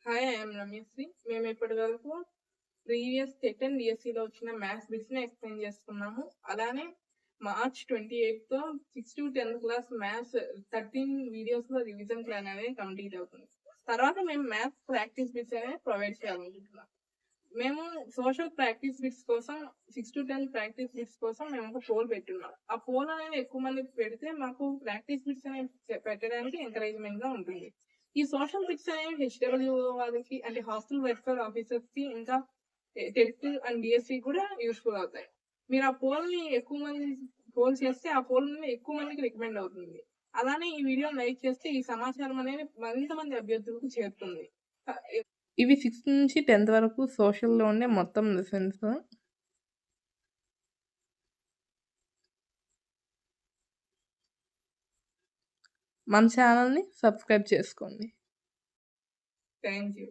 Hi, I'm Ramyasri. మేము ఇప్పటివరకు previous TET and డిఎస్సిలో వచ్చిన మ్యాథ్స్ బిట్స్ని ఎక్స్ప్లెయిన్ చేసుకున్నాము. అలానే మార్చ్ 28తో 6 to 10th క్లాస్ మ్యాథ్స్ 13 వీడియోస్లో రివిజన్ ప్లాన్ అనేది కంప్లీట్ అవుతుంది. తర్వాత మేము మ్యాథ్స్ ప్రాక్టీస్ బిట్స్ అనేది ప్రొవైడ్ చేయాలనుకుంటున్నాం. మేము సోషల్ ప్రాక్టీస్ బిట్స్ కోసం 6 to 10 ప్రాక్టీస్ బిట్స్ కోసం మేము ఒక పోల్ పెట్టున్నాం. ఆ పోల్ అనేది ఎక్కువ మంది పెడితే మాకు ప్రాక్టీస్ బిట్స్ అనేవి పెట్టడానికి ఎంకరేజ్మెంట్గా ఉంటుంది. ఈ సోషల్ బిట్స్ అనేవి హెచ్డబ్ల్యూ వాళ్ళకి అంటే హాస్టల్ వెల్ఫేర్ ఆఫీసర్స్కి ఇంకా టెట్ అండ్ డిఎస్సి కూడా యూస్ఫుల్ అవుతాయి. మీరు ఆ పోల్ని ఎక్కువ మంది పోల్ చేస్తే ఆ పోల్ ఎక్కువ మందికి రికమెండ్ అవుతుంది. అలానే ఈ వీడియో లైక్ చేస్తే ఈ సమాచారం అనేది మరింత మంది అభ్యర్థులకు చేరుతుంది. ఇవి 6th నుంచి 10th వరకు సోషల్‌లో ఉండే మొత్తం లెసన్స్. మన ఛానల్‌ని సబ్స్క్రైబ్ చేసుకోండి. Thank you.